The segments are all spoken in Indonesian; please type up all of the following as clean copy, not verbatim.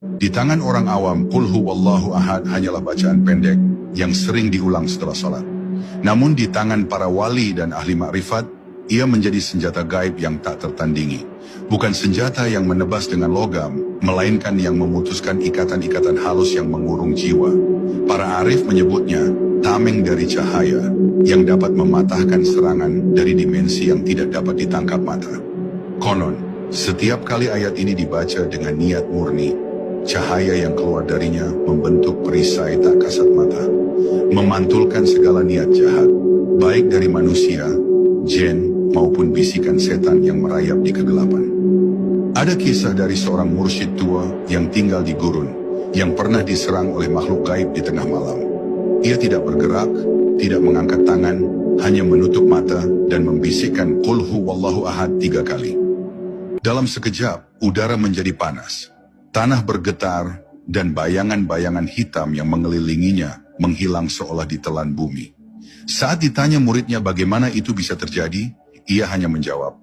Di tangan orang awam, Qul huwallahu ahad hanyalah bacaan pendek yang sering diulang setelah salat. Namun di tangan para wali dan ahli makrifat, ia menjadi senjata gaib yang tak tertandingi. Bukan senjata yang menebas dengan logam, melainkan yang memutuskan ikatan-ikatan halus yang mengurung jiwa. Para arif menyebutnya tameng dari cahaya, yang dapat mematahkan serangan dari dimensi yang tidak dapat ditangkap mata. Konon, setiap kali ayat ini dibaca dengan niat murni, cahaya yang keluar darinya membentuk perisai tak kasat mata, memantulkan segala niat jahat, baik dari manusia, jin, maupun bisikan setan yang merayap di kegelapan. Ada kisah dari seorang mursyid tua yang tinggal di gurun, yang pernah diserang oleh makhluk gaib di tengah malam. Ia tidak bergerak, tidak mengangkat tangan, hanya menutup mata dan membisikkan Qul huwallahu ahad 3 kali. Dalam sekejap, udara menjadi panas. Tanah bergetar, dan bayangan-bayangan hitam yang mengelilinginya menghilang seolah ditelan bumi. Saat ditanya muridnya bagaimana itu bisa terjadi, ia hanya menjawab,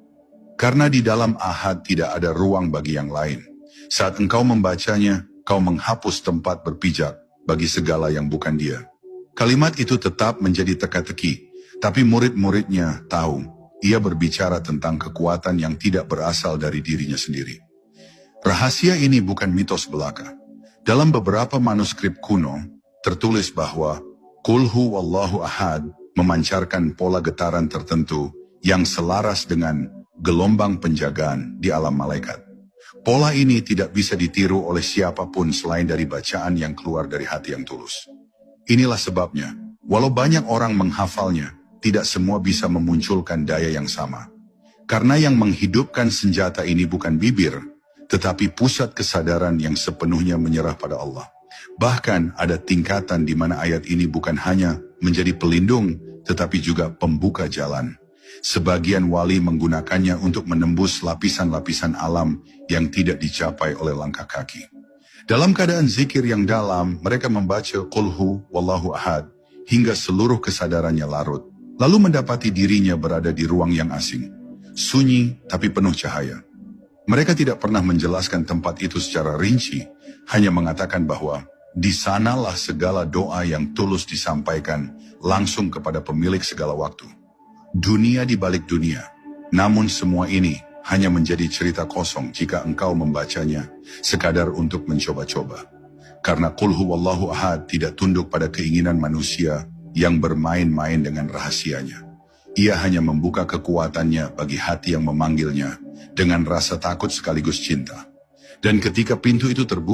"Karena di dalam ahad tidak ada ruang bagi yang lain. Saat engkau membacanya, kau menghapus tempat berpijak bagi segala yang bukan dia." Kalimat itu tetap menjadi teka-teki, tapi murid-muridnya tahu, ia berbicara tentang kekuatan yang tidak berasal dari dirinya sendiri. Rahasia ini bukan mitos belaka. Dalam beberapa manuskrip kuno, tertulis bahwa Qul huwallahu ahad memancarkan pola getaran tertentu yang selaras dengan gelombang penjagaan di alam malaikat. Pola ini tidak bisa ditiru oleh siapapun selain dari bacaan yang keluar dari hati yang tulus. Inilah sebabnya, walau banyak orang menghafalnya, tidak semua bisa memunculkan daya yang sama. Karena yang menghidupkan senjata ini bukan bibir, tetapi pusat kesadaran yang sepenuhnya menyerah pada Allah. Bahkan ada tingkatan di mana ayat ini bukan hanya menjadi pelindung, tetapi juga pembuka jalan. Sebagian wali menggunakannya untuk menembus lapisan-lapisan alam yang tidak dicapai oleh langkah kaki. Dalam keadaan zikir yang dalam, mereka membaca Qul huwallahu ahad hingga seluruh kesadarannya larut, lalu mendapati dirinya berada di ruang yang asing, sunyi tapi penuh cahaya. Mereka tidak pernah menjelaskan tempat itu secara rinci, hanya mengatakan bahwa di sanalah segala doa yang tulus disampaikan langsung kepada pemilik segala waktu. Dunia di balik dunia. Namun semua ini hanya menjadi cerita kosong jika engkau membacanya sekadar untuk mencoba-coba. Karena Qul huwallahu ahad tidak tunduk pada keinginan manusia yang bermain-main dengan rahasianya. Ia hanya membuka kekuatannya bagi hati yang memanggilnya dengan rasa takut sekaligus cinta. Dan ketika pintu itu terbuka,